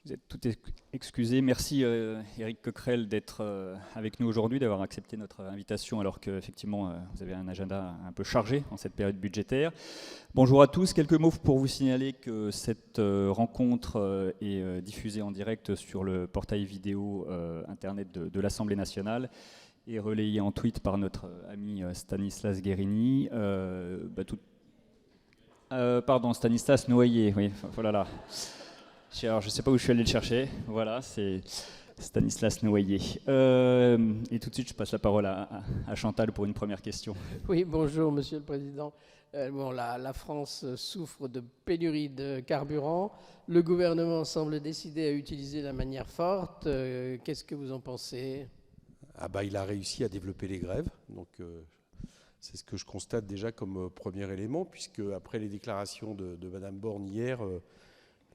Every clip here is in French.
Vous êtes tout excusé. Merci Éric Coquerel d'être avec nous aujourd'hui, d'avoir accepté notre invitation alors qu'effectivement vous avez un agenda un peu chargé en cette période budgétaire. Bonjour à tous. Quelques mots pour vous signaler que cette rencontre est diffusée en direct sur le portail vidéo internet de l'Assemblée nationale et relayée en tweet par notre ami Stanislas Guérini. Pardon, Stanislas Noyer, oui, voilà là. Alors, je ne sais pas où je suis allé le chercher. Voilà, c'est Stanislas Noyer. Et tout de suite, je passe la parole à Chantal pour une première question. Oui, bonjour Monsieur le Président. La France souffre de pénurie de carburant. Le gouvernement semble décidé à utiliser la manière forte. Qu'est-ce que vous en pensez ? Il a réussi à développer les grèves. Donc, c'est ce que je constate déjà comme premier élément, puisque après les déclarations de Madame Borne hier,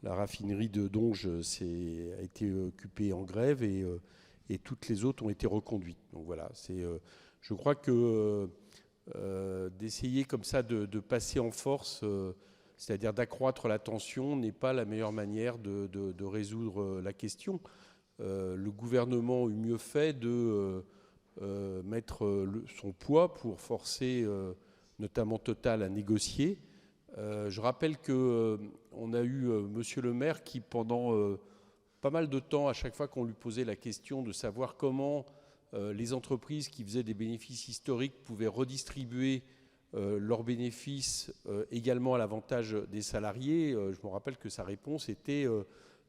la raffinerie de Donge a été occupée en grève et toutes les autres ont été reconduites. Donc voilà, je crois que d'essayer comme ça de passer en force, c'est-à-dire d'accroître la tension, n'est pas la meilleure manière de résoudre la question. Le gouvernement eût mieux fait de mettre son poids pour forcer notamment Total à négocier. Je rappelle qu'on a eu Monsieur le maire qui, pendant pas mal de temps, à chaque fois qu'on lui posait la question de savoir comment les entreprises qui faisaient des bénéfices historiques pouvaient redistribuer leurs bénéfices également à l'avantage des salariés, je me rappelle que sa réponse était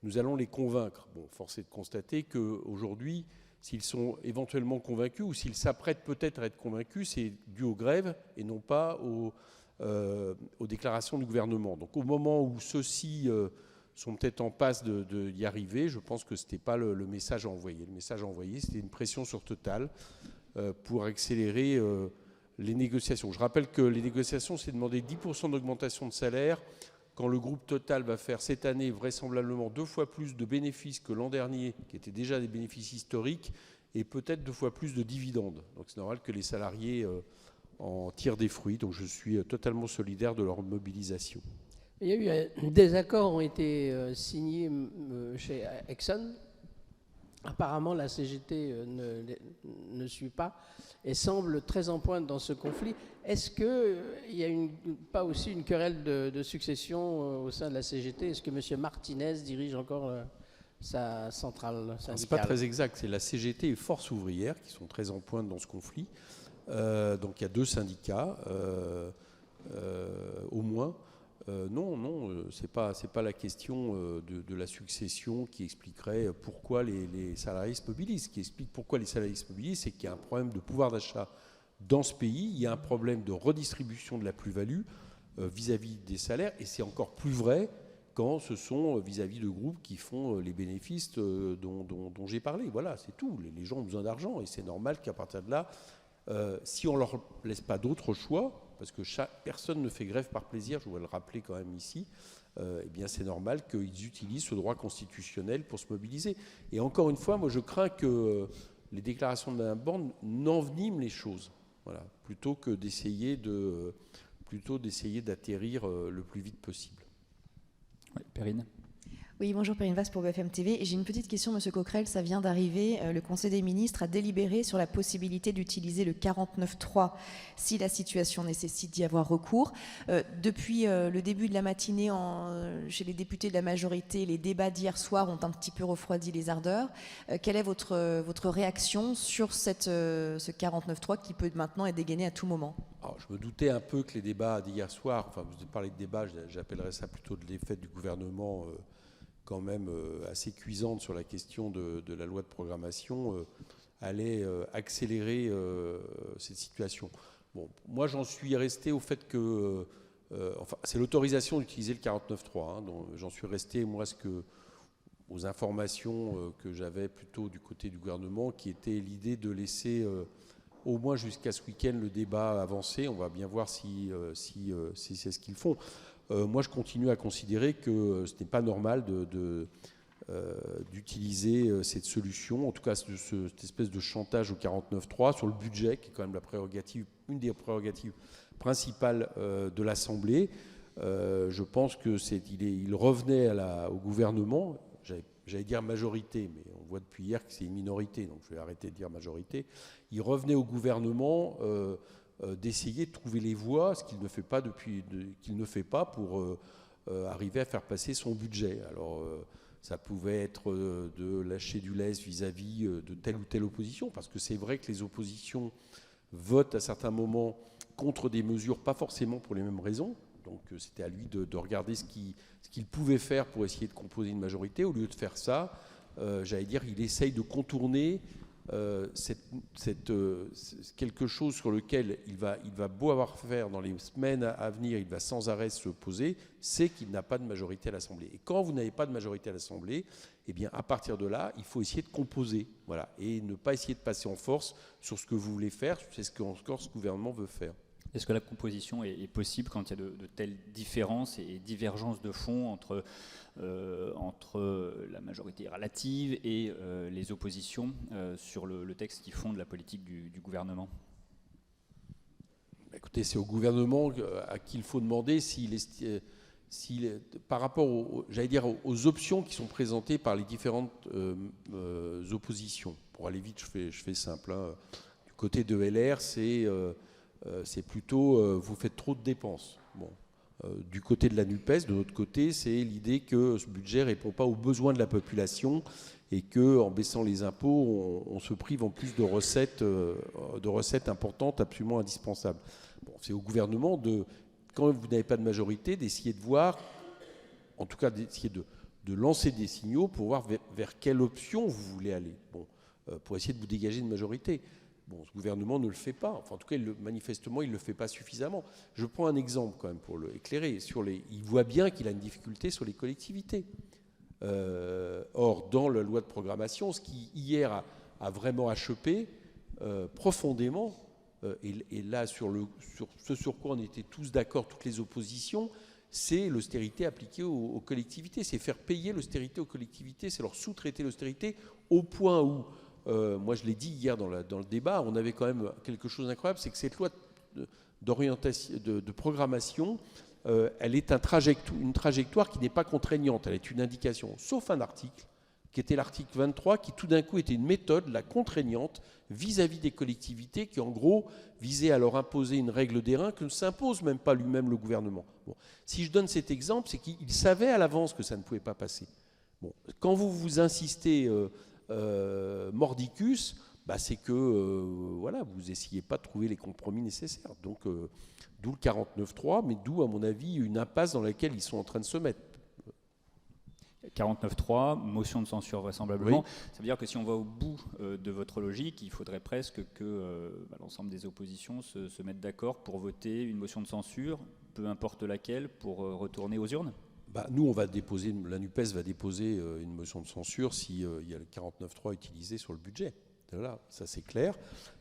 nous allons les convaincre. Bon, force est de constater qu'aujourd'hui, s'ils sont éventuellement convaincus ou s'ils s'apprêtent peut-être à être convaincus, c'est dû aux grèves et non pas aux déclarations du gouvernement. Donc au moment où ceux-ci sont peut-être en passe d'y arriver, je pense que ce n'était pas le message à envoyer. Le message à envoyer, c'était une pression sur Total pour accélérer les négociations. Je rappelle que les négociations, c'est demander 10% d'augmentation de salaire quand le groupe Total va faire cette année vraisemblablement 2 fois plus de bénéfices que l'an dernier, qui étaient déjà des bénéfices historiques, et peut-être 2 fois plus de dividendes. Donc c'est normal que les salariés en tirent des fruits. Donc je suis totalement solidaire de leur mobilisation. Il y a eu des accords ont été signés chez Exxon. Apparemment, la CGT ne suit pas et semble très en pointe dans ce conflit. Est-ce qu'il n'y a pas aussi une querelle de succession au sein de la CGT ? Est-ce que M. Martinez dirige encore sa centrale syndicale ? Ce n'est pas très exact. C'est la CGT et Force ouvrière qui sont très en pointe dans ce conflit. Donc il y a 2 syndicats, au moins. Non, c'est pas la question de la succession qui expliquerait pourquoi les salariés se mobilisent. Ce qui explique pourquoi les salariés se mobilisent, c'est qu'il y a un problème de pouvoir d'achat dans ce pays, il y a un problème de redistribution de la plus-value vis-à-vis des salaires, et c'est encore plus vrai quand ce sont vis-à-vis de groupes qui font les bénéfices dont j'ai parlé. Voilà, c'est tout. Les gens ont besoin d'argent, et c'est normal qu'à partir de là, si on ne leur laisse pas d'autre choix, parce que personne ne fait grève par plaisir, je voudrais le rappeler quand même ici, eh bien c'est normal qu'ils utilisent ce droit constitutionnel pour se mobiliser. Et encore une fois, moi je crains que les déclarations de Mme Borne n'enveniment les choses, voilà, plutôt d'essayer d'atterrir le plus vite possible. Oui, Perrine. Oui, bonjour, Perrine Vasse pour BFM TV. J'ai une petite question, Monsieur Coquerel. Ça vient d'arriver. Le Conseil des ministres a délibéré sur la possibilité d'utiliser le 49.3 si la situation nécessite d'y avoir recours. Depuis le début de la matinée, chez les députés de la majorité, les débats d'hier soir ont un petit peu refroidi les ardeurs. Quelle est votre réaction sur ce 49.3 qui peut maintenant être dégainé à tout moment ? Alors, je me doutais un peu que les débats d'hier soir, enfin vous parlez de débats, j'appellerais ça plutôt de l'effet du gouvernement quand même assez cuisante sur la question de la loi de programmation, allait accélérer cette situation. Bon, moi j'en suis resté au fait que, c'est l'autorisation d'utiliser le 49.3, dont j'en suis resté, moi, aux informations que j'avais plutôt du côté du gouvernement, qui était l'idée de laisser au moins jusqu'à ce week-end le débat avancer. On va bien voir si c'est ce qu'ils font. Moi, je continue à considérer que ce n'est pas normal d'utiliser cette solution, en tout cas cette espèce de chantage au 49.3 sur le budget, qui est quand même une des prérogatives principales de l'Assemblée. Je pense qu'il revenait au gouvernement. J'avais j'allais dire majorité, mais on voit depuis hier que c'est une minorité, donc je vais arrêter de dire majorité, il revenait au gouvernement d'essayer de trouver les voies, ce qu'il ne fait pas qu'il ne fait pas pour arriver à faire passer son budget. Alors ça pouvait être de lâcher du lest vis-à-vis de telle ou telle opposition, parce que c'est vrai que les oppositions votent à certains moments contre des mesures, pas forcément pour les mêmes raisons. Donc c'était à lui de regarder ce qu'il pouvait faire pour essayer de composer une majorité. Au lieu de faire ça, j'allais dire, il essaye de contourner quelque chose sur lequel il va beau avoir faire dans les semaines à venir, il va sans arrêt se poser, c'est qu'il n'a pas de majorité à l'Assemblée. Et quand vous n'avez pas de majorité à l'Assemblée, eh bien à partir de là, il faut essayer de composer, voilà, et ne pas essayer de passer en force sur ce que vous voulez faire, c'est ce gouvernement veut faire. Est-ce que la composition est possible quand il y a de telles différences et divergences de fond entre la majorité relative et les oppositions sur le texte qui fonde la politique du gouvernement? Écoutez, c'est au gouvernement à qui il faut demander par rapport aux options qui sont présentées par les différentes oppositions. Pour aller vite, je fais simple. Hein. Du côté de LR, c'est plutôt vous faites trop de dépenses. Bon. Du côté de la NUPES, de notre côté, c'est l'idée que ce budget ne répond pas aux besoins de la population et qu'en baissant les impôts, on se prive en plus de recettes importantes, absolument indispensables. Bon, c'est au gouvernement, quand vous n'avez pas de majorité, d'essayer de voir, en tout cas d'essayer de lancer des signaux pour voir vers quelle option vous voulez aller, pour essayer de vous dégager une majorité. Bon, ce gouvernement ne le fait pas. Enfin, en tout cas, manifestement, il ne le fait pas suffisamment. Je prends un exemple quand même pour l'éclairer. Il voit bien qu'il a une difficulté sur les collectivités. Or, dans la loi de programmation, ce qui hier a vraiment achoppé profondément, et là sur ce sur quoi on était tous d'accord, toutes les oppositions, c'est l'austérité appliquée aux collectivités. C'est faire payer l'austérité aux collectivités, c'est leur sous-traiter l'austérité au point où moi, je l'ai dit hier dans le débat, on avait quand même quelque chose d'incroyable, c'est que cette loi d'orientation, de programmation, elle est une trajectoire qui n'est pas contraignante, elle est une indication, sauf un article, qui était l'article 23, qui tout d'un coup était une méthode, la contraignante, vis-à-vis des collectivités, qui en gros visait à leur imposer une règle d'airain que ne s'impose même pas lui-même le gouvernement. Bon. Si je donne cet exemple, c'est qu'il savait à l'avance que ça ne pouvait pas passer. Bon. Quand vous insistez... mordicus, c'est que voilà, vous essayez pas de trouver les compromis nécessaires. Donc, d'où le 49.3, mais d'où, à mon avis, une impasse dans laquelle ils sont en train de se mettre. 49.3, motion de censure vraisemblablement. Oui. Ça veut dire que si on va au bout de votre logique, il faudrait presque que l'ensemble des oppositions se mettent d'accord pour voter une motion de censure, peu importe laquelle, pour retourner aux urnes. Nous, la NUPES va déposer une motion de censure s'il y a le 49.3 utilisé sur le budget. Voilà, ça c'est clair.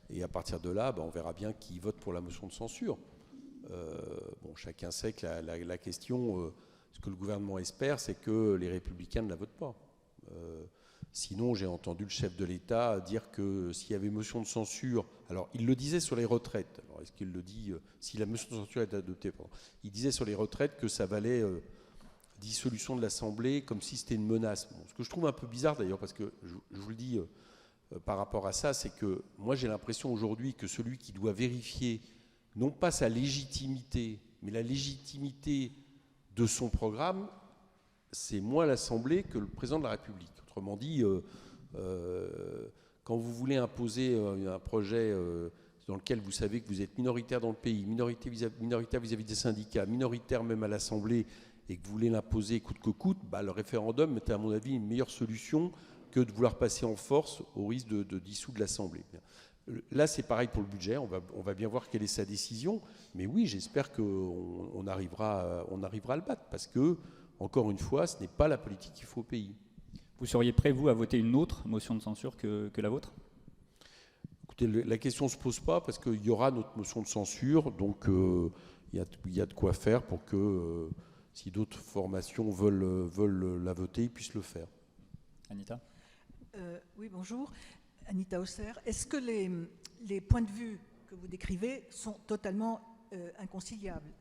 Et à partir de là, on verra bien qui vote pour la motion de censure. Chacun sait que la question, ce que le gouvernement espère, c'est que les Républicains ne la votent pas. Sinon, j'ai entendu le chef de l'État dire que s'il y avait motion de censure, alors il le disait sur les retraites. Alors est-ce qu'il le dit si la motion de censure est adoptée? Il disait sur les retraites que ça valait dissolution de l'Assemblée comme si c'était une menace. Ce que je trouve un peu bizarre d'ailleurs, parce que je vous le dis par rapport à ça, c'est que moi j'ai l'impression aujourd'hui que celui qui doit vérifier non pas sa légitimité, mais la légitimité de son programme, c'est moins l'Assemblée que le président de la République. Autrement dit, quand vous voulez imposer un projet dans lequel vous savez que vous êtes minoritaire dans le pays, minoritaire vis-à-vis des syndicats, minoritaire même à l'Assemblée, et que vous voulez l'imposer coûte que coûte, le référendum est à mon avis une meilleure solution que de vouloir passer en force au risque de dissoudre l'Assemblée. Là, c'est pareil pour le budget, on va bien voir quelle est sa décision, mais oui, j'espère qu'on arrivera à le battre, parce que, encore une fois, ce n'est pas la politique qu'il faut au pays. Vous seriez prêt, vous, à voter une autre motion de censure que la vôtre? Écoutez, la question ne se pose pas, parce qu'il y aura notre motion de censure, donc il y a de quoi faire pour que... si d'autres formations veulent la voter, ils puissent le faire. Anita ? Oui, bonjour. Anita Hausser. Est-ce que les points de vue que vous décrivez sont totalement inconciliables?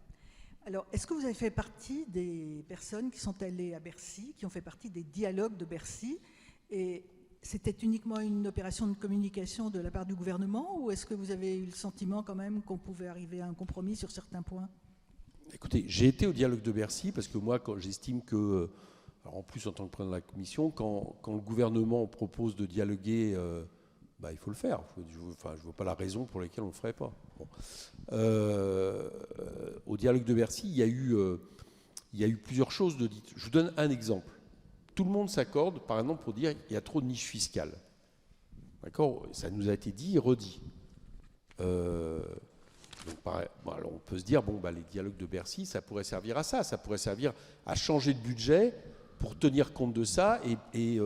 Alors, est-ce que vous avez fait partie des personnes qui sont allées à Bercy, qui ont fait partie des dialogues de Bercy, et c'était uniquement une opération de communication de la part du gouvernement, ou est-ce que vous avez eu le sentiment quand même qu'on pouvait arriver à un compromis sur certains points? Écoutez, j'ai été au dialogue de Bercy parce que moi, quand j'estime que, alors en plus en tant que président de la commission, quand le gouvernement propose de dialoguer, il faut le faire. Je ne vois pas la raison pour laquelle on ne le ferait pas. Bon. Au dialogue de Bercy, il y a eu plusieurs choses de dites. Je vous donne un exemple. Tout le monde s'accorde, par exemple, pour dire qu'il y a trop de niches fiscales. D'accord ? Ça nous a été dit et redit. Alors on peut se dire, les dialogues de Bercy, ça pourrait servir à ça. Ça pourrait servir à changer de budget pour tenir compte de ça et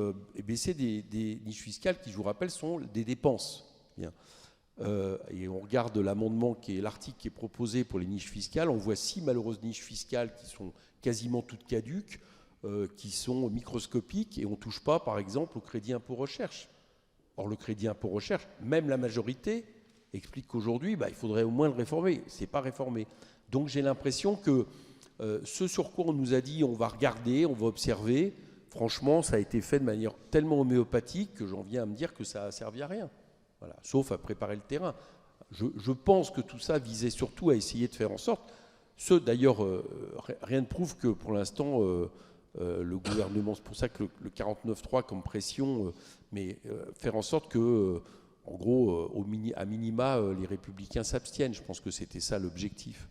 baisser des niches fiscales qui, je vous rappelle, sont des dépenses. Bien. Et on regarde l'amendement qui est l'article qui est proposé pour les niches fiscales. On voit 6 malheureuses niches fiscales qui sont quasiment toutes caduques, qui sont microscopiques, et on ne touche pas, par exemple, au crédit impôt recherche. Or, le crédit impôt recherche, même la majorité explique qu'aujourd'hui, il faudrait au moins le réformer. Ce n'est pas réformé. Donc j'ai l'impression que ce sur quoi on nous a dit on va regarder, on va observer, franchement, ça a été fait de manière tellement homéopathique que j'en viens à me dire que ça n'a servi à rien. Voilà, sauf à préparer le terrain. Je pense que tout ça visait surtout à essayer de faire en sorte, d'ailleurs, rien ne prouve que pour l'instant, le gouvernement, c'est pour ça que le 49.3 comme pression, mais faire en sorte que, en gros, à minima, les Républicains s'abstiennent. Je pense que c'était ça l'objectif.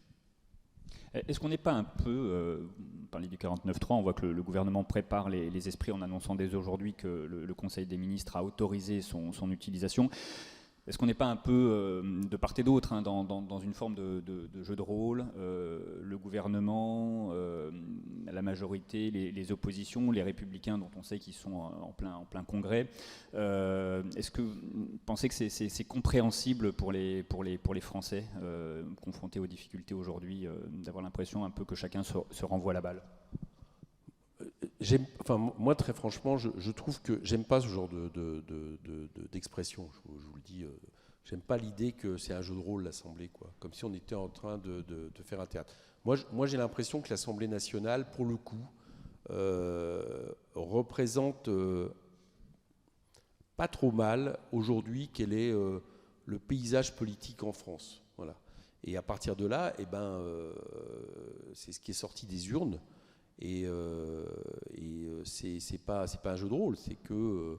Est-ce qu'on n'est pas un peu, vous parlez du 49.3, on voit que le gouvernement prépare les esprits en annonçant dès aujourd'hui que le Conseil des ministres a autorisé son utilisation. Est-ce qu'on n'est pas un peu de part et d'autre dans une forme de jeu de rôle, le gouvernement, la majorité, les oppositions, les républicains dont on sait qu'ils sont en plein congrès. Est-ce que vous pensez que c'est compréhensible pour les Français confrontés aux difficultés aujourd'hui, d'avoir l'impression un peu que chacun se renvoie la balle? Moi, très franchement, je trouve que j'aime pas ce genre d'expression. Je vous le dis, j'aime pas l'idée que c'est un jeu de rôle, l'Assemblée, quoi. Comme si on était en train de faire un théâtre. Moi, j'ai l'impression que l'Assemblée nationale, pour le coup, représente pas trop mal aujourd'hui quel est le paysage politique en France. Voilà. Et à partir de là, c'est ce qui est sorti des urnes. Et c'est pas un jeu de rôle, c'est que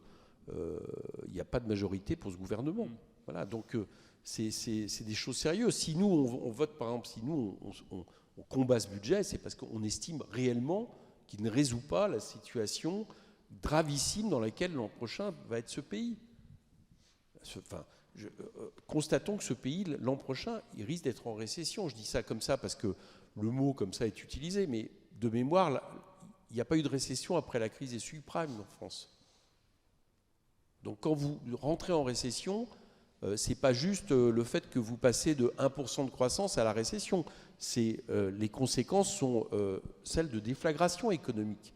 il n'y a pas de majorité pour ce gouvernement. Voilà, donc c'est des choses sérieuses. Si nous on vote, par exemple, si nous on combat ce budget, c'est parce qu'on estime réellement qu'il ne résout pas la situation gravissime dans laquelle l'an prochain va être ce pays. Constatons que ce pays, l'an prochain, il risque d'être en récession. Je dis ça comme ça parce que le mot comme ça est utilisé, mais de mémoire, il n'y a pas eu de récession après la crise des subprimes en France. Donc quand vous rentrez en récession, ce n'est pas juste le fait que vous passez de 1% de croissance à la récession. Les conséquences sont celles de déflagration économique.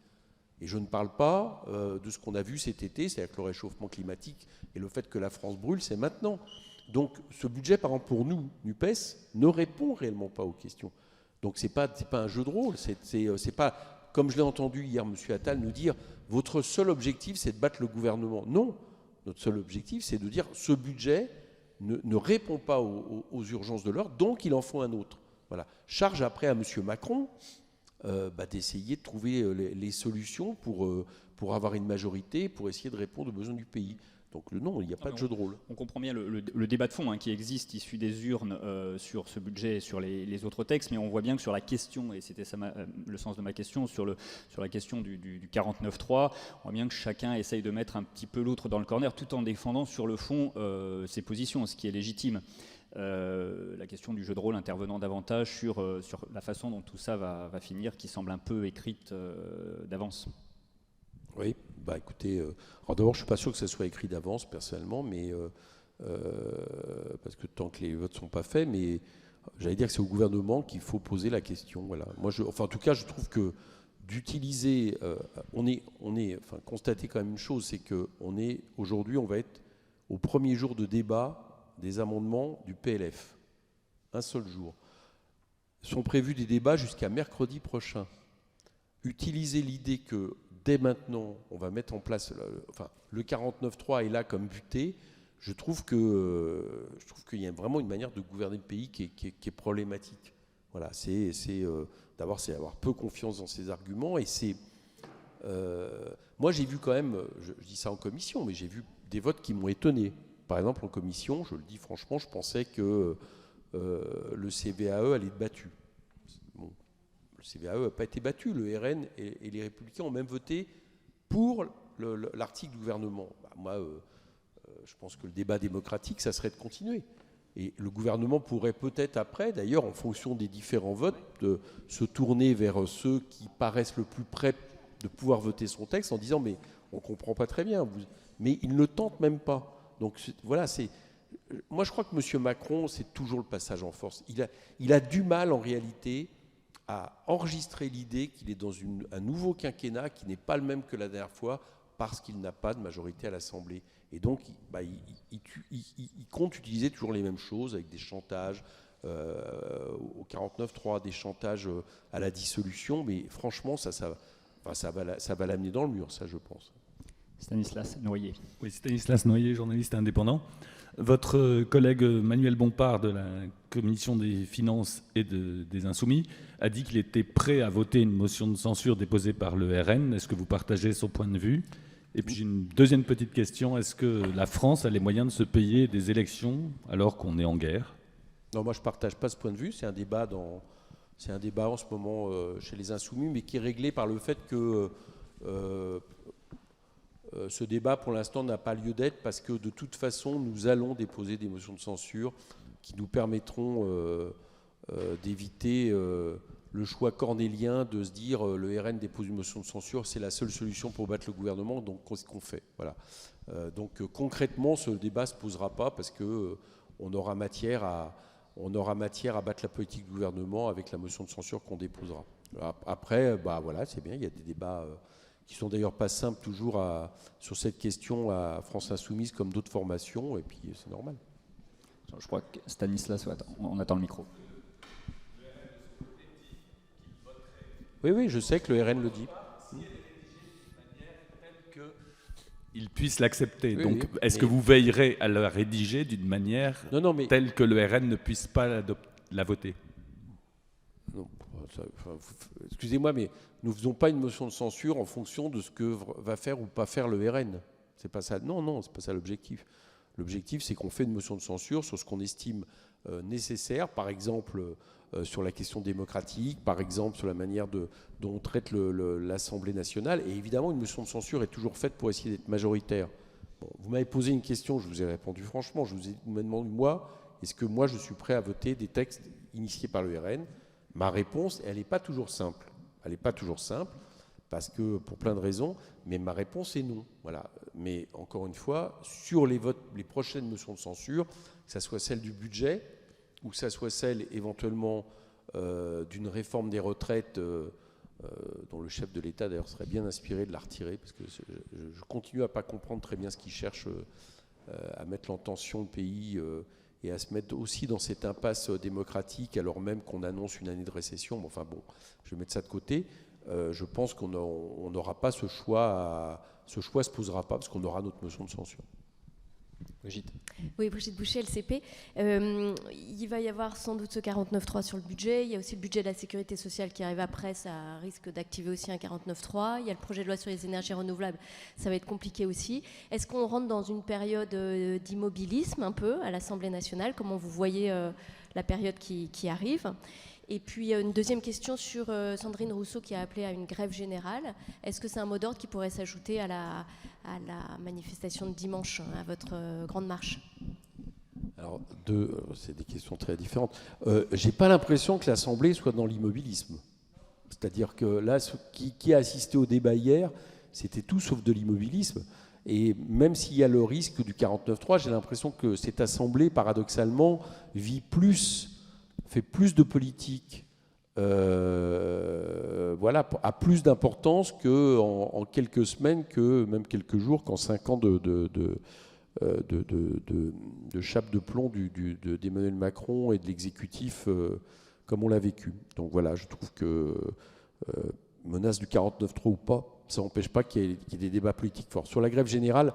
Et je ne parle pas de ce qu'on a vu cet été, c'est-à-dire que le réchauffement climatique et le fait que la France brûle, c'est maintenant. Donc ce budget, par exemple, pour nous, NUPES, ne répond réellement pas aux questions. Donc c'est pas un jeu de rôle, c'est pas, comme je l'ai entendu hier M. Attal nous dire, votre seul objectif c'est de battre le gouvernement. Non, notre seul objectif c'est de dire ce budget ne répond pas aux urgences de l'heure, donc il en faut un autre. Voilà. Charge après à M. Macron d'essayer de trouver les solutions pour avoir une majorité, pour essayer de répondre aux besoins du pays. Donc non, il n'y a pas de jeu de rôle. On comprend bien le débat de fond qui existe, issu des urnes sur ce budget et sur les autres textes, mais on voit bien que sur la question, et c'était ça le sens de ma question, sur la question du 49.3, on voit bien que chacun essaye de mettre un petit peu l'autre dans le corner, tout en défendant sur le fond ses positions, ce qui est légitime. La question du jeu de rôle intervenant davantage sur la façon dont tout ça va finir, qui semble un peu écrite d'avance. Oui, écoutez, alors d'abord je ne suis pas sûr que ça soit écrit d'avance personnellement, mais parce que tant que les votes ne sont pas faits, mais j'allais dire que c'est au gouvernement qu'il faut poser la question. Voilà. Moi, en tout cas, je trouve que d'utiliser, constater quand même une chose, c'est qu'aujourd'hui, on va être au premier jour de débat des amendements du PLF. Un seul jour. sont prévus des débats jusqu'à mercredi prochain. Utiliser l'idée que dès maintenant, on va mettre en place, le 49.3 est là comme buté. Je trouve qu'il y a vraiment une manière de gouverner le pays qui est problématique. Voilà, c'est avoir peu confiance dans ses arguments. Et moi, j'ai vu quand même, je dis ça en commission, mais j'ai vu des votes qui m'ont étonné. Par exemple, en commission, je le dis franchement, je pensais que le CVAE allait être battu. Bon, le CVAE n'a pas été battu. Le RN et les Républicains ont même voté pour l'article du gouvernement. Moi, je pense que le débat démocratique, ça serait de continuer. Et le gouvernement pourrait peut-être après, d'ailleurs, en fonction des différents votes, se tourner vers ceux qui paraissent le plus près de pouvoir voter son texte en disant « mais on ne comprend pas très bien ». Mais il ne le tente même pas. Donc voilà, moi je crois que M. Macron, c'est toujours le passage en force. Il a du mal en réalité à enregistrer l'idée qu'il est dans un nouveau quinquennat qui n'est pas le même que la dernière fois parce qu'il n'a pas de majorité à l'Assemblée. Et donc, il compte utiliser toujours les mêmes choses avec des chantages au 49.3, des chantages à la dissolution. Mais franchement, ça va l'amener dans le mur, ça, je pense. Stanislas Noyer. Oui, Stanislas Noyer, journaliste indépendant. Votre collègue Manuel Bompard de la Commission des finances et des Insoumis a dit qu'il était prêt à voter une motion de censure déposée par le RN. Est-ce que vous partagez son point de vue ? Et puis j'ai une deuxième petite question. Est-ce que la France a les moyens de se payer des élections alors qu'on est en guerre ? Non, moi je ne partage pas ce point de vue. C'est un débat en ce moment chez les Insoumis, mais qui est réglé par le fait que ce débat, pour l'instant, n'a pas lieu d'être parce que, de toute façon, nous allons déposer des motions de censure qui nous permettront d'éviter le choix cornélien de se dire le RN dépose une motion de censure, c'est la seule solution pour battre le gouvernement, donc qu'est-ce qu'on fait ? Voilà. Donc concrètement, ce débat ne se posera pas parce qu'on aura matière à battre la politique du gouvernement avec la motion de censure qu'on déposera. Après, voilà, c'est bien, il y a des débats qui sont d'ailleurs pas simples toujours sur cette question à France Insoumise comme d'autres formations, et puis c'est normal. Je crois que Stanislas, on attend le micro. Oui, je sais que le RN le dit. Il puisse l'accepter. Oui, donc, oui, est-ce que vous veillerez à la rédiger d'une manière telle que le RN ne puisse pas la voter ? Non, excusez-moi, mais nous ne faisons pas une motion de censure en fonction de ce que va faire ou pas faire le RN. C'est pas ça. Non, c'est pas ça l'objectif. L'objectif, c'est qu'on fait une motion de censure sur ce qu'on estime nécessaire, par exemple sur la question démocratique, par exemple sur la manière dont on traite l'Assemblée nationale. Et évidemment, une motion de censure est toujours faite pour essayer d'être majoritaire. Bon, vous m'avez posé une question, je vous ai répondu franchement. Vous m'avez demandé, moi, est-ce que moi je suis prêt à voter des textes initiés par le RN ? Ma réponse, elle n'est pas toujours simple. Elle n'est pas toujours simple, parce que pour plein de raisons, mais ma réponse est non. Voilà. Mais encore une fois, sur les prochaines motions de censure, que ce soit celle du budget, ou que ce soit celle éventuellement d'une réforme des retraites, dont le chef de l'État d'ailleurs serait bien inspiré de la retirer, parce que je continue à ne pas comprendre très bien ce qu'il cherche à mettre en tension le pays et à se mettre aussi dans cette impasse démocratique alors même qu'on annonce une année de récession. Enfin bon, je vais mettre ça de côté. Je pense qu'on n'aura pas ce choix. Ce choix ne se posera pas parce qu'on aura notre motion de censure. Brigitte. Oui, Brigitte Boucher, LCP. Il va y avoir sans doute ce 49.3 sur le budget. Il y a aussi le budget de la sécurité sociale qui arrive après. Ça risque d'activer aussi un 49.3. Il y a le projet de loi sur les énergies renouvelables. Ça va être compliqué aussi. Est-ce qu'on rentre dans une période d'immobilisme un peu à l'Assemblée nationale ? Comment vous voyez la période qui arrive ? Et puis une deuxième question sur Sandrine Rousseau qui a appelé à une grève générale. Est-ce que c'est un mot d'ordre qui pourrait s'ajouter à la manifestation de dimanche, à votre grande marche ? Alors, c'est des questions très différentes. Je n'ai pas l'impression que l'Assemblée soit dans l'immobilisme. C'est-à-dire que là, qui a assisté au débat hier, c'était tout sauf de l'immobilisme. Et même s'il y a le risque du 49.3, j'ai l'impression que cette Assemblée, paradoxalement, fait plus de politique, a plus d'importance qu'en quelques semaines, que même quelques jours, qu'en 5 ans de chape de plomb d'Emmanuel Macron et de l'exécutif comme on l'a vécu. Donc voilà, je trouve que menace du 49.3 ou pas, ça n'empêche pas qu'il y ait des débats politiques forts. Sur la grève générale,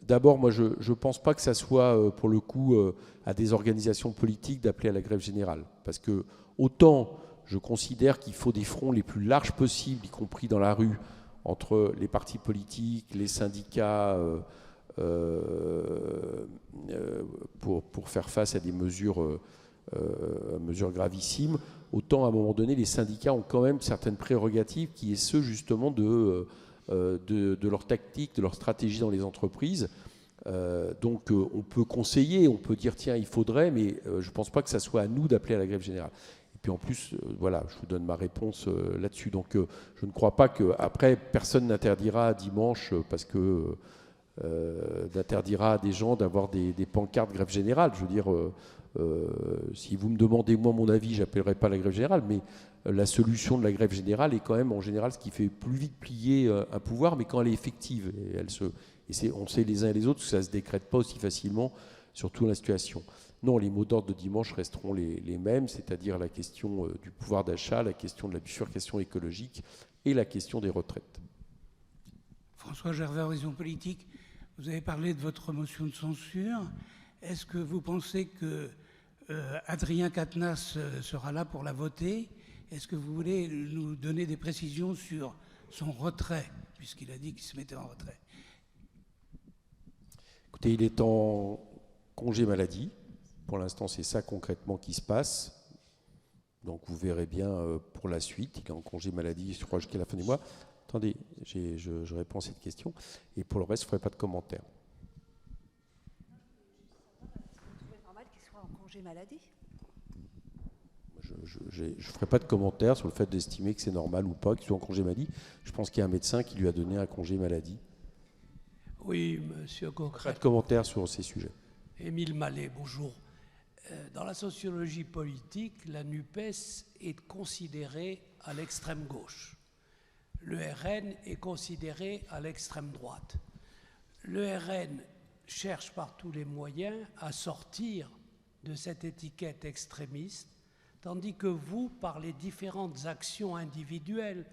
d'abord, moi, je ne pense pas que ça soit, pour le coup, à des organisations politiques d'appeler à la grève générale. Parce que, autant je considère qu'il faut des fronts les plus larges possibles, y compris dans la rue, entre les partis politiques, les syndicats, pour faire face à des mesures gravissimes, autant, à un moment donné, les syndicats ont quand même certaines prérogatives qui est ceux, justement, de leur tactique, de leur stratégie dans les entreprises. Donc on peut conseiller, on peut dire tiens il faudrait, mais je ne pense pas que ça soit à nous d'appeler à la grève générale. Et puis en plus, voilà, je vous donne ma réponse là-dessus. Donc je ne crois pas que, après, personne n'interdira dimanche, parce que n'interdira à des gens d'avoir des pancartes grève générale. Je veux dire, si vous me demandez moi mon avis, j'appellerai pas la grève générale, mais la solution de la grève générale est quand même en général ce qui fait plus vite plier un pouvoir, mais quand elle est effective. Et on sait les uns et les autres que ça ne se décrète pas aussi facilement, surtout dans la situation. Non, les mots d'ordre de dimanche resteront les mêmes, c'est-à-dire la question du pouvoir d'achat, la question de la bifurcation écologique et la question des retraites. François Gervais, Horizon Politique, vous avez parlé de votre motion de censure. Est-ce que vous pensez que Adrien Quatennens sera là pour la voter? Est-ce que vous voulez nous donner des précisions sur son retrait, puisqu'il a dit qu'il se mettait en retrait? Écoutez, il est en congé maladie. Pour l'instant, c'est ça concrètement qui se passe. Donc vous verrez bien pour la suite. Il est en congé maladie, je crois, jusqu'à la fin du mois. Attendez, je réponds à cette question. Et pour le reste, je ne ferai pas de commentaires. Vous trouvez normal qu'il soit en congé maladie? Je ne ferai pas de commentaires sur le fait d'estimer que c'est normal ou pas qu'il soit en congé maladie. Je pense qu'il y a un médecin qui lui a donné un congé maladie. Oui, monsieur Coquerel. Pas de commentaires sur ces sujets. Émile Mallet, bonjour. Dans la sociologie politique, la NUPES est considérée à l'extrême gauche. Le RN est considéré à l'extrême droite. Le RN cherche par tous les moyens à sortir de cette étiquette extrémiste, tandis que vous, par les différentes actions individuelles,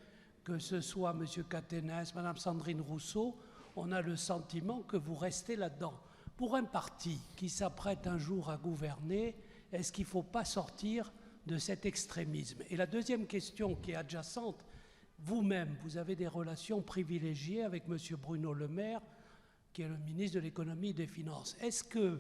que ce soit M. Quatennens, Mme Sandrine Rousseau, on a le sentiment que vous restez là-dedans. Pour un parti qui s'apprête un jour à gouverner, est-ce qu'il ne faut pas sortir de cet extrémisme? Et la deuxième question qui est adjacente, vous-même, vous avez des relations privilégiées avec M. Bruno Le Maire, qui est le ministre de l'Économie et des Finances. Est-ce que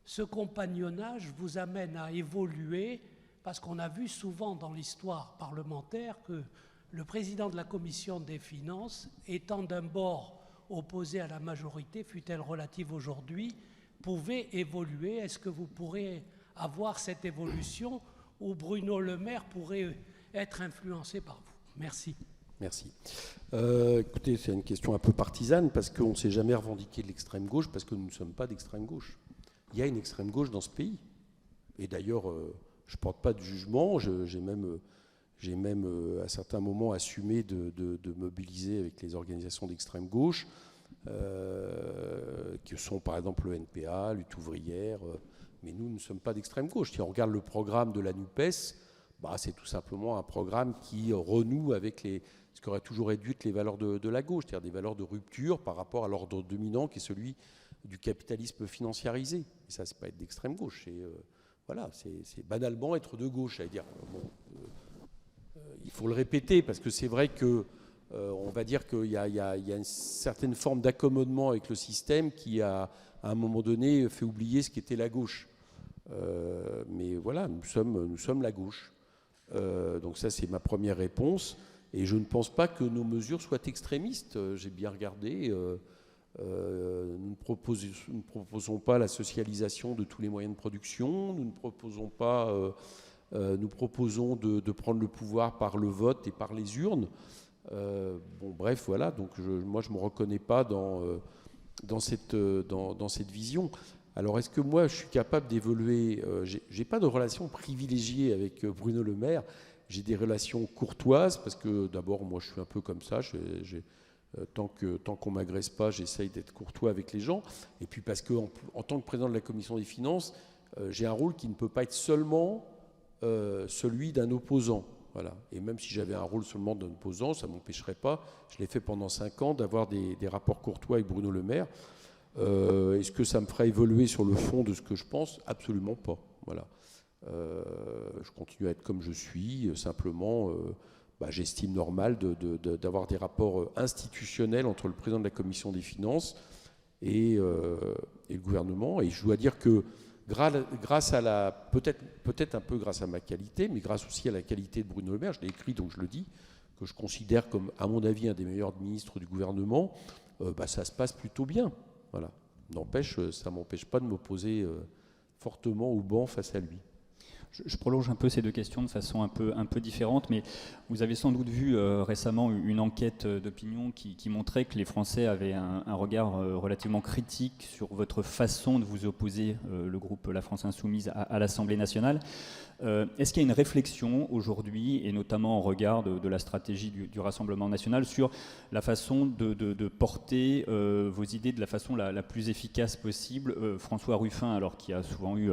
ce compagnonnage vous amène à évoluer? Parce qu'on a vu souvent dans l'histoire parlementaire que le président de la Commission des Finances, étant d'un bord opposé à la majorité, fût-elle relative aujourd'hui, pouvait évoluer. Est-ce que vous pourrez avoir cette évolution où Bruno Le Maire pourrait être influencé par vous? Merci. Merci. Écoutez, c'est une question un peu partisane parce qu'on ne s'est jamais revendiqué de l'extrême gauche parce que nous ne sommes pas d'extrême gauche. Il y a une extrême gauche dans ce pays. Et d'ailleurs, je ne porte pas de jugement. J'ai même à certains moments assumé de mobiliser avec les organisations d'extrême gauche, qui sont par exemple le NPA, Lutte ouvrière. Mais nous ne sommes pas d'extrême gauche. Si on regarde le programme de la NUPES, c'est tout simplement un programme qui renoue avec ce qu'aurait toujours dû être les valeurs de la gauche, c'est-à-dire des valeurs de rupture par rapport à l'ordre dominant qui est celui du capitalisme financiarisé. Et ça, c'est pas être d'extrême gauche. C'est banalement être de gauche, à dire. Il faut le répéter parce que c'est vrai que on va dire qu'il y a une certaine forme d'accommodement avec le système qui a, à un moment donné, fait oublier ce qu'était la gauche. Mais voilà, nous sommes la gauche. Donc ça, c'est ma première réponse. Et je ne pense pas que nos mesures soient extrémistes. J'ai bien regardé. Nous ne proposons pas la socialisation de tous les moyens de production. Nous ne proposons pas... nous proposons de prendre le pouvoir par le vote et par les urnes. Bref, voilà. Donc moi, je ne me reconnais pas dans cette vision. Alors, est-ce que moi, je suis capable d'évoluer? Je n'ai pas de relation privilégiée avec Bruno Le Maire. J'ai des relations courtoises parce que, d'abord, moi, je suis un peu comme ça. Tant qu'on ne m'agresse pas, j'essaye d'être courtois avec les gens. Et puis parce qu'en tant que président de la Commission des Finances, j'ai un rôle qui ne peut pas être seulement celui d'un opposant. Voilà. Et même si j'avais un rôle seulement d'un opposant, ça ne m'empêcherait pas, je l'ai fait pendant 5 ans, d'avoir des rapports courtois avec Bruno Le Maire. Est-ce que ça me fera évoluer sur le fond de ce que je pense? Absolument pas. Voilà. Je continue à être comme je suis, simplement, j'estime normal d'avoir des rapports institutionnels entre le président de la Commission des finances et le gouvernement. Et je dois dire que grâce à peut-être un peu grâce à ma qualité, mais grâce aussi à la qualité de Bruno Le Maire, je l'ai écrit donc je le dis, que je considère comme, à mon avis, un des meilleurs ministres du gouvernement, ça se passe plutôt bien. Voilà. N'empêche, ça ne m'empêche pas de m'opposer fortement au banc face à lui. Je prolonge un peu ces deux questions de façon un peu différente, mais vous avez sans doute vu récemment une enquête d'opinion qui montrait que les Français avaient un regard relativement critique sur votre façon de vous opposer, le groupe La France Insoumise, à l'Assemblée nationale. Est-ce qu'il y a une réflexion aujourd'hui, et notamment en regard de la stratégie du Rassemblement national, sur la façon de porter vos idées de la façon la plus efficace possible? François Ruffin, alors qui a souvent eu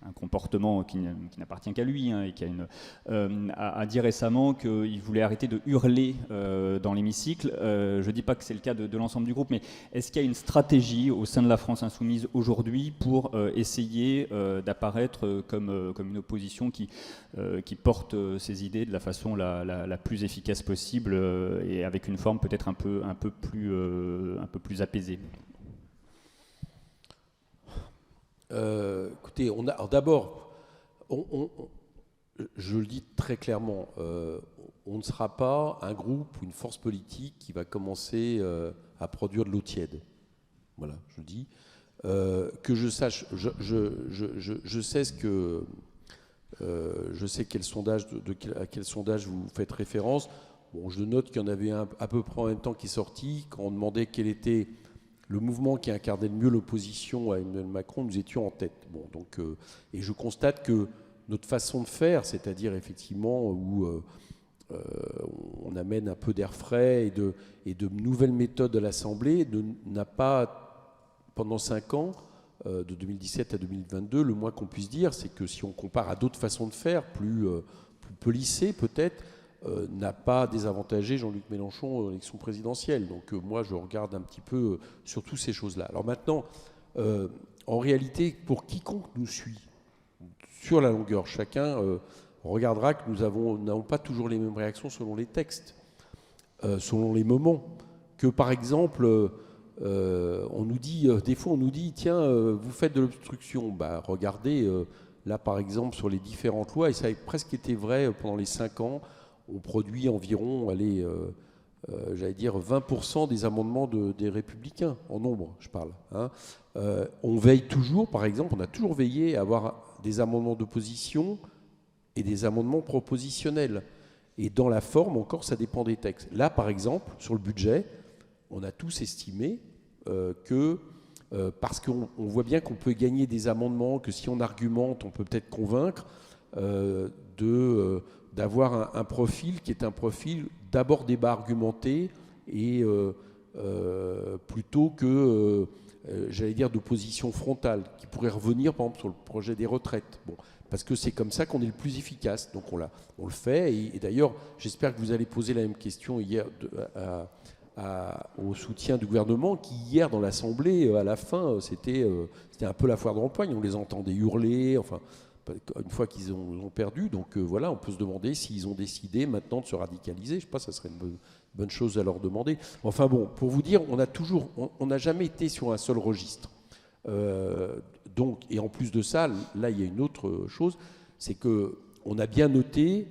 un comportement qui n'appartient qu'à lui, et qui a dit récemment qu'il voulait arrêter de hurler dans l'hémicycle. Je ne dis pas que c'est le cas de l'ensemble du groupe, mais est-ce qu'il y a une stratégie au sein de la France Insoumise aujourd'hui pour essayer d'apparaître comme une opposition qui porte ses idées de la façon la plus efficace possible et avec une forme peut-être un peu plus apaisée? Écoutez, d'abord, je le dis très clairement, on ne sera pas un groupe ou une force politique qui va commencer à produire de l'eau tiède. Voilà, je le dis. Que je sache, je sais ce que... je sais à quel sondage vous faites référence. Bon, je note qu'il y en avait un à peu près en même temps qui est sorti. Quand on demandait quel était le mouvement qui incarnait le mieux l'opposition à Emmanuel Macron, nous étions en tête. Bon, donc, et je constate que notre façon de faire, c'est-à-dire effectivement où on amène un peu d'air frais et de nouvelles méthodes à l'Assemblée, n'a pas, pendant 5 ans, de 2017 à 2022, le moins qu'on puisse dire, c'est que si on compare à d'autres façons de faire, plus polissées peut-être, n'a pas désavantagé Jean-Luc Mélenchon à l'élection présidentielle. Donc moi, je regarde un petit peu sur toutes ces choses-là. Alors maintenant, en réalité, pour quiconque nous suit sur la longueur, chacun regardera que nous n'avons pas toujours les mêmes réactions selon les textes, selon les moments. Que par exemple, on nous dit, des fois on nous dit, tiens, vous faites de l'obstruction. Regardez, là par exemple, sur les différentes lois, et ça a presque été vrai pendant les 5 ans, on produit environ, j'allais dire 20% des amendements des Républicains, en nombre, je parle. Hein. On veille toujours, par exemple, on a toujours veillé à avoir des amendements d'opposition et des amendements propositionnels. Et dans la forme, encore, ça dépend des textes. Là, par exemple, sur le budget, on a tous estimé que, parce qu'on voit bien qu'on peut gagner des amendements, que si on argumente, on peut peut-être convaincre d'avoir un profil qui est un profil d'abord débat argumenté et plutôt que, j'allais dire, d'opposition frontale, qui pourrait revenir, par exemple, sur le projet des retraites. Bon, parce que c'est comme ça qu'on est le plus efficace. Donc on le fait. Et d'ailleurs, j'espère que vous allez poser la même question hier au soutien du gouvernement, qui hier dans l'Assemblée, à la fin, c'était un peu la foire de l'empoigne. On les entendait hurler, enfin... une fois qu'ils ont perdu. Donc voilà, on peut se demander s'ils ont décidé maintenant de se radicaliser. Je ne sais pas, ça serait une bonne chose à leur demander. Enfin bon, pour vous dire, on n'a jamais été sur un seul registre. Donc, et en plus de ça, là, il y a une autre chose, c'est qu'on a bien noté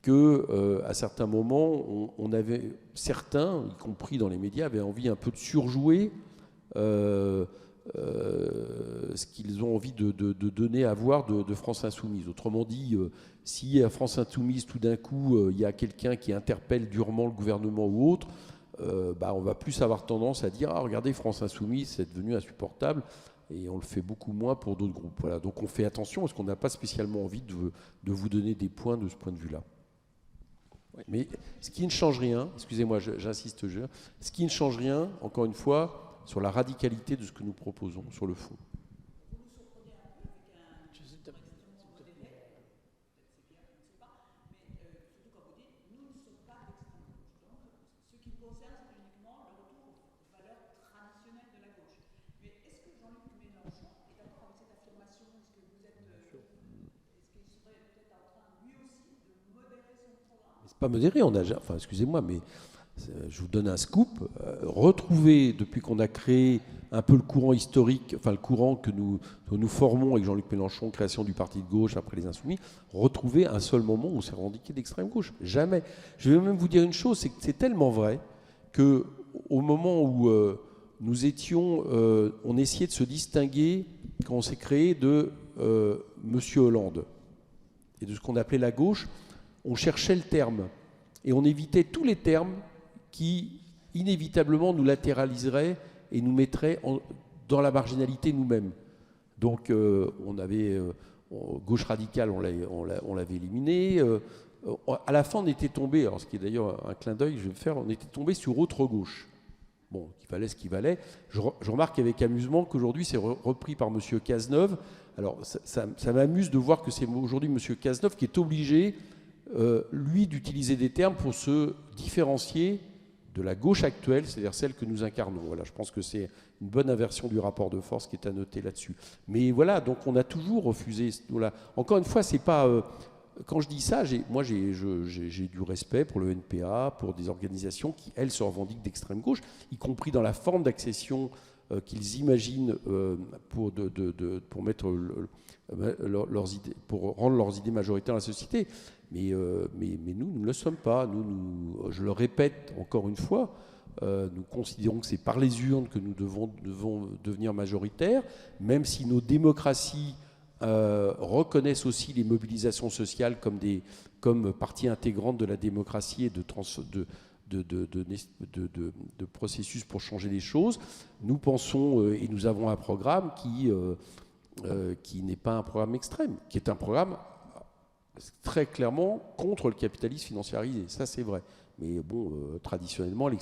qu'à certains moments, on avait certains, y compris dans les médias, avaient envie un peu de surjouer ce qu'ils ont envie de donner à voir de France Insoumise. Autrement dit, si à France Insoumise, tout d'un coup, il y a quelqu'un qui interpelle durement le gouvernement ou autre, on va plus avoir tendance à dire « Ah, regardez, France Insoumise, c'est devenu insupportable », et on le fait beaucoup moins pour d'autres groupes. Voilà. Donc on fait attention, parce qu'on n'a pas spécialement envie de vous donner des points de ce point de vue-là. Mais ce qui ne change rien, excusez-moi, j'insiste, ce qui ne change rien, encore une fois, sur la radicalité de ce que nous proposons, sur le fond. concerne, c'est uniquement le retour aux valeurs traditionnelles de la gauche. Mais est-ce que Jean-Luc Mélenchon est d'accord avec cette affirmation? Est-ce que vous êtes, est-ce qu'il serait peut-être en train, lui aussi, de modérer son programme? C'est pas modéré, on a, enfin, excusez-moi, mais je vous donne un scoop. Retrouver, depuis qu'on a créé un peu le courant historique, enfin le courant que nous formons avec Jean-Luc Mélenchon, création du parti de gauche après les Insoumis, retrouver un seul moment où on s'est revendiqué d'extrême gauche. Jamais. Je vais même vous dire une chose, c'est que c'est tellement vrai qu'au moment où nous étions, on essayait de se distinguer quand on s'est créé de Monsieur Hollande et de ce qu'on appelait la gauche, on cherchait le terme et on évitait tous les termes qui inévitablement nous latéraliseraient et nous mettrait dans la marginalité nous-mêmes. Donc on avait gauche radicale, on l'avait éliminé. À la fin, on était tombé, alors ce qui est d'ailleurs un clin d'œil que je vais faire, on était tombé sur autre gauche. Bon, il valait ce qu'il valait. Je remarque avec amusement qu'aujourd'hui, c'est repris par M. Cazeneuve. Alors ça m'amuse de voir que c'est aujourd'hui M. Cazeneuve qui est obligé, lui, d'utiliser des termes pour se différencier de la gauche actuelle, c'est-à-dire celle que nous incarnons. Voilà, je pense que c'est une bonne inversion du rapport de force qui est à noter là-dessus. Mais voilà, donc on a toujours refusé. Voilà. Encore une fois, c'est pas. Quand je dis ça, j'ai du respect pour le NPA, pour des organisations qui, elles, se revendiquent d'extrême gauche, y compris dans la forme d'accession qu'ils imaginent pour mettre leurs idées, pour rendre leurs idées majoritaires à la société. Mais nous ne le sommes pas. Je le répète encore une fois, nous considérons que c'est par les urnes que nous devons devenir majoritaires, même si nos démocraties reconnaissent aussi les mobilisations sociales comme partie intégrante de la démocratie et de processus pour changer les choses. Nous pensons, et nous avons un programme qui n'est pas un programme extrême, qui est un programme très clairement contre le capitalisme financiarisé, ça c'est vrai. Mais bon, traditionnellement, la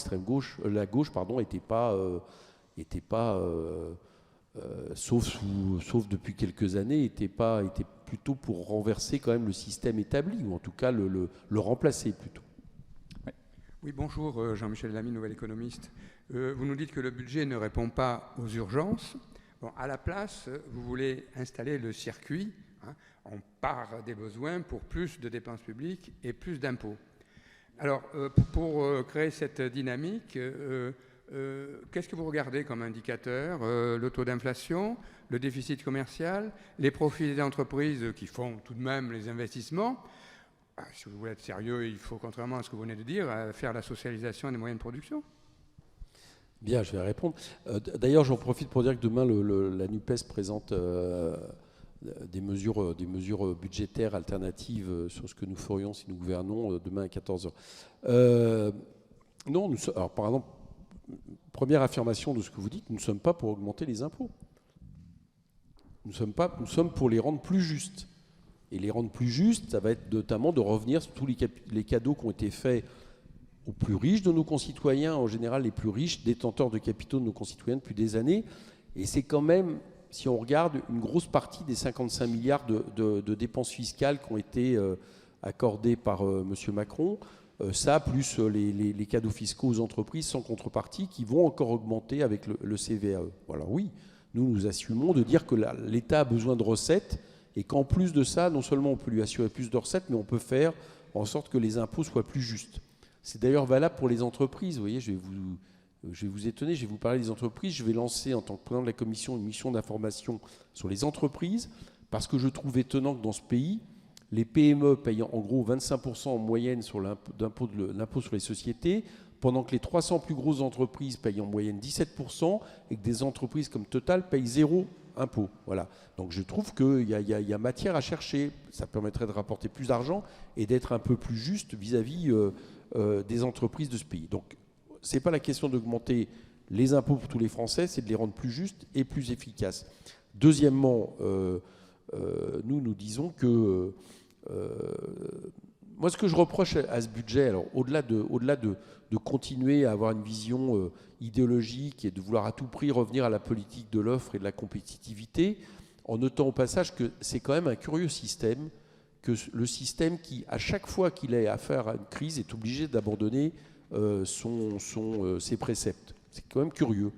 gauche, n'était pas sauf depuis quelques années, était plutôt pour renverser quand même le système établi, ou en tout cas le remplacer plutôt. Oui, bonjour, Jean-Michel Lamy, Nouvel Économiste. Vous nous dites que le budget ne répond pas aux urgences. Bon, à la place, vous voulez installer le circuit. On part des besoins pour plus de dépenses publiques et plus d'impôts. Alors, pour créer cette dynamique, qu'est-ce que vous regardez comme indicateur? Le taux d'inflation, le déficit commercial, les profits des entreprises qui font tout de même les investissements. Si vous voulez être sérieux, il faut, contrairement à ce que vous venez de dire, faire la socialisation des moyens de production. Bien, je vais répondre. D'ailleurs, j'en profite pour dire que demain, la NUPES présente des mesures budgétaires alternatives sur ce que nous ferions si nous gouvernons demain à 14h. Non, alors par exemple, première affirmation de ce que vous dites, nous ne sommes pas pour augmenter les impôts. Nous sommes pour les rendre plus justes. Et les rendre plus justes, ça va être notamment de revenir sur tous les cadeaux qui ont été faits aux plus riches de nos concitoyens, en général les plus riches détenteurs de capitaux de nos concitoyens depuis des années. Et c'est quand même, si on regarde, une grosse partie des 55 milliards de dépenses fiscales qui ont été accordées par M. Macron, ça, plus les cadeaux fiscaux aux entreprises sans contrepartie qui vont encore augmenter avec le CVAE. Voilà, oui, nous assumons de dire que l'État a besoin de recettes et qu'en plus de ça, non seulement on peut lui assurer plus de recettes, mais on peut faire en sorte que les impôts soient plus justes. C'est d'ailleurs valable pour les entreprises. Vous voyez, je vais vous étonner, je vais vous parler des entreprises. Je vais lancer, en tant que président de la commission, une mission d'information sur les entreprises, parce que je trouve étonnant que dans ce pays, les PME payent en gros 25% en moyenne sur l'impôt sur les sociétés, pendant que les 300 plus grosses entreprises payent en moyenne 17%, et que des entreprises comme Total payent 0 impôt. Voilà. Donc je trouve qu'il y a matière à chercher. Ça permettrait de rapporter plus d'argent et d'être un peu plus juste vis-à-vis des entreprises de ce pays. Donc ce n'est pas la question d'augmenter les impôts pour tous les Français, c'est de les rendre plus justes et plus efficaces. Deuxièmement, nous disons que moi, ce que je reproche à ce budget, alors au-delà de continuer à avoir une vision idéologique et de vouloir à tout prix revenir à la politique de l'offre et de la compétitivité, en notant au passage que c'est quand même un curieux système, que le système qui, à chaque fois qu'il a affaire à une crise, est obligé d'abandonner ses préceptes. C'est quand même curieux.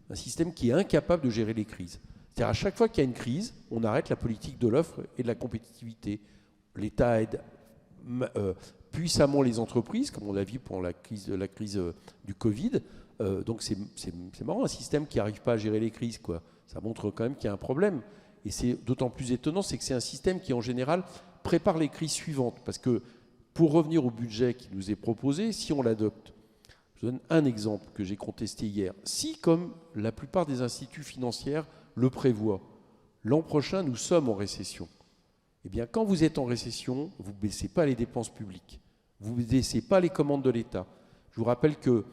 Un système qui est incapable de gérer les crises. C'est-à-dire à chaque fois qu'il y a une crise, on arrête la politique de l'offre et de la compétitivité. L'État aide puissamment les entreprises, comme on l'a vu pendant la crise du Covid. Donc c'est marrant, un système qui n'arrive pas à gérer les crises, quoi. Ça montre quand même qu'il y a un problème. Et c'est d'autant plus étonnant, c'est que c'est un système qui, en général, prépare les crises suivantes. Parce que, pour revenir au budget qui nous est proposé, si on l'adopte, je donne un exemple que j'ai contesté hier. Si, comme la plupart des instituts financiers le prévoient, l'an prochain, nous sommes en récession, eh bien, quand vous êtes en récession, vous ne baissez pas les dépenses publiques. Vous ne baissez pas les commandes de l'État. Je vous rappelle que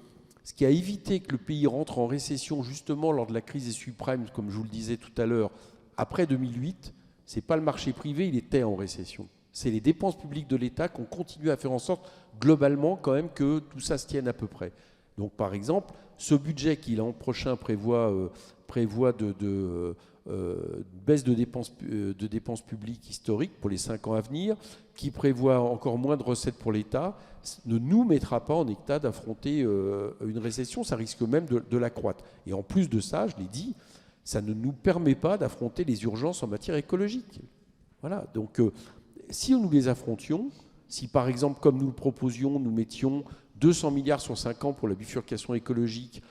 ce qui a évité que le pays rentre en récession, justement, lors de la crise des subprimes, comme je vous le disais tout à l'heure, après 2008, ce n'est pas le marché privé, il était en récession. C'est les dépenses publiques de l'État qui ont continué à faire en sorte, globalement, quand même, que tout ça se tienne à peu près. Donc, par exemple, ce budget qui, l'an prochain, prévoit de baisse de dépenses publiques historiques pour les 5 ans à venir, qui prévoit encore moins de recettes pour l'État, ne nous mettra pas en état d'affronter une récession, ça risque même de l'accroître. Et en plus de ça, je l'ai dit, ça ne nous permet pas d'affronter les urgences en matière écologique. Voilà, donc si nous les affrontions, si par exemple, comme nous le proposions, nous mettions 200 milliards sur 5 ans pour la bifurcation écologique,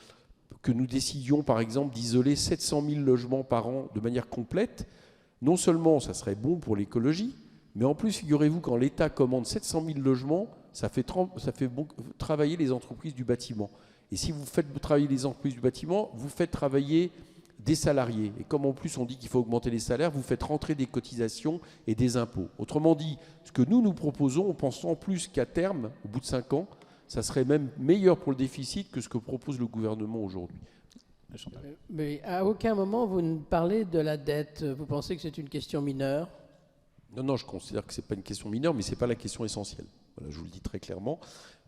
que nous décidions par exemple d'isoler 700 000 logements par an de manière complète, non seulement ça serait bon pour l'écologie, mais en plus, figurez-vous, quand l'État commande 700 000 logements, ça fait travailler les entreprises du bâtiment. Et si vous faites travailler les entreprises du bâtiment, vous faites travailler des salariés. Et comme en plus on dit qu'il faut augmenter les salaires, vous faites rentrer des cotisations et des impôts. Autrement dit, ce que nous proposons, on pense en plus qu'à terme, au bout de 5 ans, ça serait même meilleur pour le déficit que ce que propose le gouvernement aujourd'hui. Mais à aucun moment vous ne parlez de la dette. Vous pensez que c'est une question mineure ? Non, je considère que ce n'est pas une question mineure, mais ce n'est pas la question essentielle. Voilà, je vous le dis très clairement.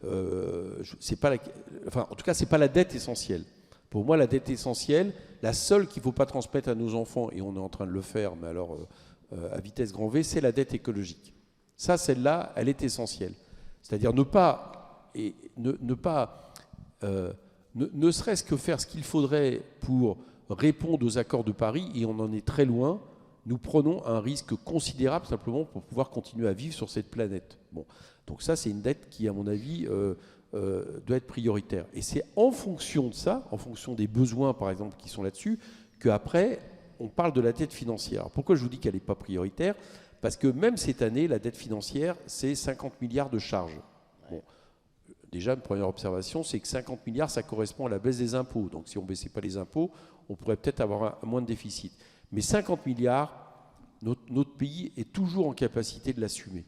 En tout cas, ce n'est pas la dette essentielle. Pour moi, la dette essentielle, la seule qu'il ne faut pas transmettre à nos enfants, et on est en train de le faire, mais alors à vitesse grand V, c'est la dette écologique. Ça, celle-là, elle est essentielle. C'est-à-dire ne serait-ce que faire ce qu'il faudrait pour répondre aux accords de Paris, et on en est très loin, nous prenons un risque considérable simplement pour pouvoir continuer à vivre sur cette planète. Bon. Donc ça, c'est une dette qui, à mon avis, doit être prioritaire. Et c'est en fonction de ça, en fonction des besoins, par exemple, qui sont là-dessus, qu'après, on parle de la dette financière. Alors pourquoi je vous dis qu'elle n'est pas prioritaire ? Parce que même cette année, la dette financière, c'est 50 milliards de charges. Bon. Déjà, une première observation, c'est que 50 milliards, ça correspond à la baisse des impôts. Donc si on ne baissait pas les impôts, on pourrait peut-être avoir moins de déficit. Mais 50 milliards, notre pays est toujours en capacité de l'assumer.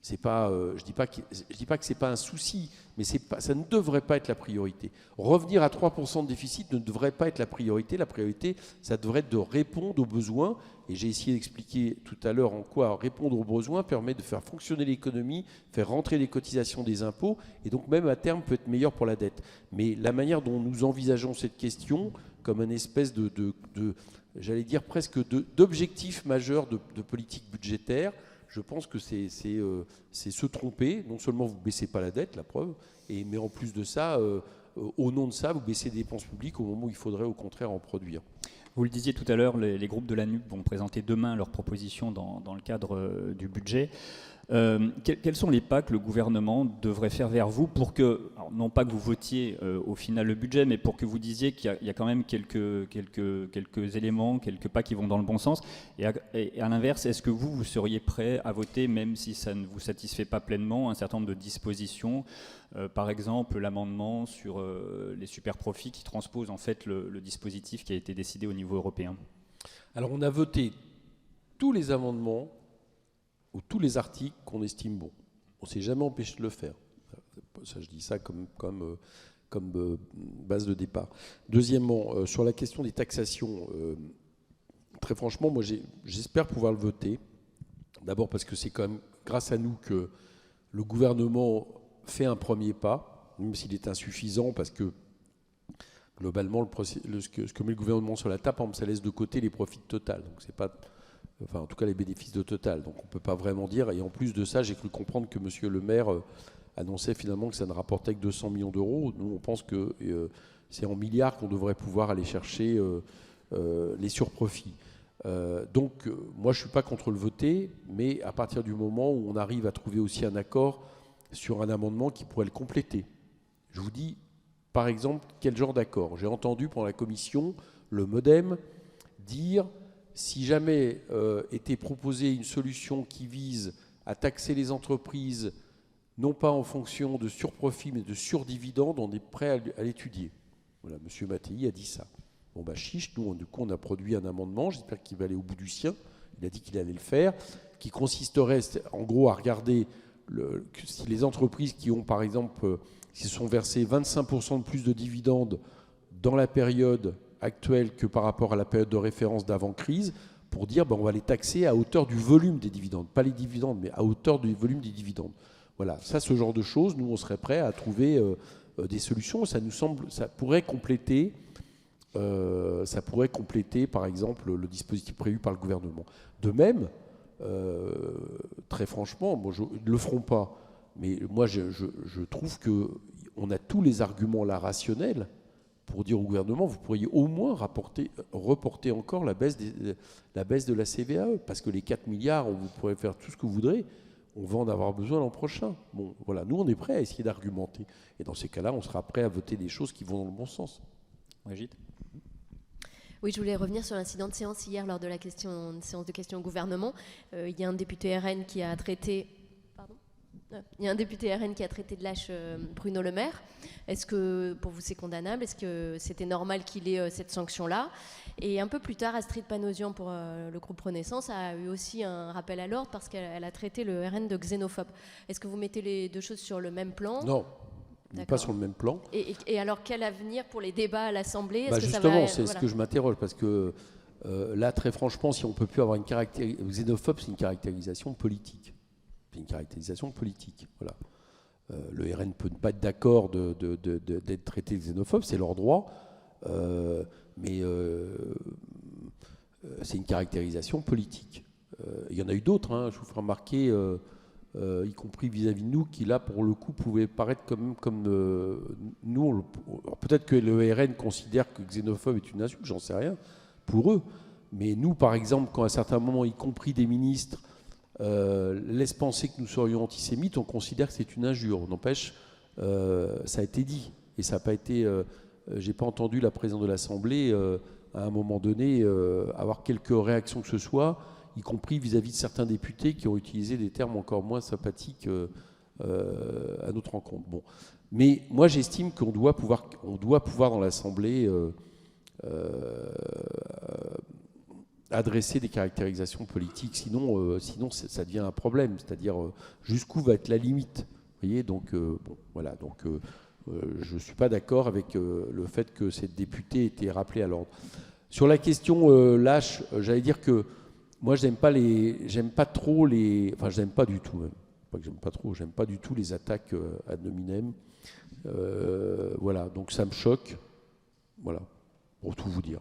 C'est pas, je dis pas que c'est pas un souci, mais ça ne devrait pas être la priorité. Revenir à 3% de déficit ne devrait pas être la priorité. La priorité, ça devrait être de répondre aux besoins. Et j'ai essayé d'expliquer tout à l'heure en quoi répondre aux besoins permet de faire fonctionner l'économie, faire rentrer les cotisations des impôts, et donc même à terme peut être meilleur pour la dette. Mais la manière dont nous envisageons cette question, comme une espèce j'allais dire presque d'objectif majeur de politique budgétaire, je pense que c'est se tromper. Non seulement vous ne baissez pas la dette, la preuve, mais en plus de ça, au nom de ça, vous baissez les dépenses publiques au moment où il faudrait au contraire en produire. Vous le disiez tout à l'heure, les groupes de la NUP vont présenter demain leurs propositions dans le cadre du budget. Quels sont les pas que le gouvernement devrait faire vers vous pour que, alors non pas que vous votiez au final le budget, mais pour que vous disiez qu'il y a quand même quelques éléments, quelques pas qui vont dans le bon sens. Et à l'inverse, est-ce que vous seriez prêt à voter, même si ça ne vous satisfait pas pleinement, un certain nombre de dispositions, par exemple l'amendement sur les super-profits qui transpose en fait le dispositif qui a été décidé au niveau européen? Alors on a voté tous les amendements ou tous les articles qu'on estime bons. On ne s'est jamais empêché de le faire. Ça, je dis ça comme base de départ. Deuxièmement, sur la question des taxations, très franchement, moi j'espère pouvoir le voter. D'abord parce que c'est quand même grâce à nous que le gouvernement fait un premier pas, même s'il est insuffisant, parce que globalement, ce que met le gouvernement sur la table, ça laisse de côté les profits de Total. Donc c'est pas... Enfin, en tout cas, les bénéfices de Total. Donc, on ne peut pas vraiment dire. Et en plus de ça, j'ai cru comprendre que M. Le Maire annonçait finalement que ça ne rapportait que 200 millions d'euros. Nous, on pense que c'est en milliards qu'on devrait pouvoir aller chercher les surprofits. Donc, moi, je ne suis pas contre le voter, mais à partir du moment où on arrive à trouver aussi un accord sur un amendement qui pourrait le compléter. Je vous dis, par exemple, quel genre d'accord. J'ai entendu pendant la commission le MoDem dire, si jamais était proposée une solution qui vise à taxer les entreprises, non pas en fonction de surprofit, mais de surdividendes, on est prêt à l'étudier. Voilà, M. Mattei a dit ça. Bon, bah chiche, nous, du coup, on a produit un amendement, j'espère qu'il va aller au bout du sien, il a dit qu'il allait le faire, qui consisterait, en gros, à regarder si les entreprises qui ont, par exemple, qui se sont versées 25% de plus de dividendes dans la période actuelle que par rapport à la période de référence d'avant-crise, pour dire on va les taxer à hauteur du volume des dividendes. Pas les dividendes, mais à hauteur du volume des dividendes. Voilà, ça, ce genre de choses, nous, on serait prêts à trouver des solutions. Ça nous semble, ça pourrait compléter, par exemple, le dispositif prévu par le gouvernement. De même, très franchement, moi, ils ne le feront pas, mais moi, je trouve qu'on a tous les arguments là rationnels pour dire au gouvernement, vous pourriez au moins reporter encore la baisse de la CVAE, parce que les 4 milliards, vous pourrez faire tout ce que vous voudrez, on va en avoir besoin l'an prochain. Bon, voilà, nous, on est prêts à essayer d'argumenter. Et dans ces cas-là, on sera prêt à voter des choses qui vont dans le bon sens. Brigitte ? Oui, je voulais revenir sur l'incident de séance hier lors de la séance de questions au gouvernement. Il y a un député RN qui a traité... Il y a un député RN qui a traité de lâche Bruno Le Maire. Est-ce que pour vous c'est condamnable? Est-ce que c'était normal qu'il ait cette sanction-là? Et un peu plus tard, Astrid Panosyan pour le groupe Renaissance a eu aussi un rappel à l'ordre parce qu'elle a traité le RN de xénophobe. Est-ce que vous mettez les deux choses sur le même plan? Non, pas sur le même plan. Et alors quel avenir pour les débats à l'Assemblée? Justement, c'est ce que je m'interroge parce que là, très franchement, si on ne peut plus avoir une caractérisation... Xénophobe, c'est une caractérisation politique. C'est une caractérisation politique. Voilà. Le RN peut ne pas être d'accord d'être traité de xénophobe, c'est leur droit, mais c'est une caractérisation politique. Il y en a eu d'autres, hein, je vous ferai remarquer, y compris vis-à-vis de nous, qui là, pour le coup, pouvaient paraître comme nous. Peut-être que le RN considère que xénophobe est une insulte, j'en sais rien, pour eux. Mais nous, par exemple, quand à certains moments, y compris des ministres, laisse penser que nous serions antisémites, on considère que c'est une injure. N'empêche, ça a été dit. Et ça n'a pas été... j'ai pas entendu la présidente de l'Assemblée, à un moment donné, avoir quelques réactions que ce soit, y compris vis-à-vis de certains députés qui ont utilisé des termes encore moins sympathiques à notre rencontre. Bon. Mais moi, j'estime qu'on doit pouvoir dans l'Assemblée... adresser des caractérisations politiques, sinon ça devient un problème, c'est-à-dire jusqu'où va être la limite. Vous voyez, donc bon, voilà, donc je ne suis pas d'accord avec le fait que cette députée ait été rappelée à l'ordre. Sur la question lâche, j'allais dire que moi j'aime pas trop les, enfin j'aime pas du tout même, pas que j'aime pas trop, j'aime pas du tout les attaques ad hominem. Voilà, donc ça me choque, voilà, pour tout vous dire.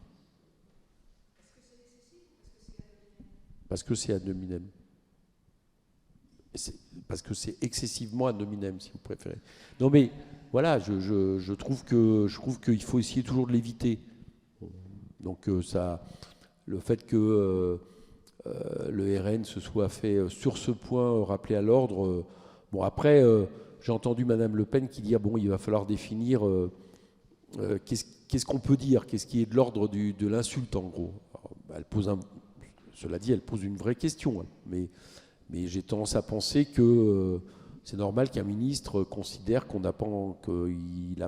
Parce que c'est ad hominem. Parce que c'est excessivement ad hominem, si vous préférez. Non mais, voilà, je trouve qu'il faut essayer toujours de l'éviter. Donc le fait que le RN se soit fait, sur ce point, rappeler à l'ordre... bon, après, j'ai entendu Madame Le Pen qui dit, bon, il va falloir définir qu'est-ce qu'on peut dire, qu'est-ce qui est de l'ordre de l'insulte, en gros. Alors, cela dit, elle pose une vraie question, mais j'ai tendance à penser que c'est normal qu'un ministre considère qu'il n'a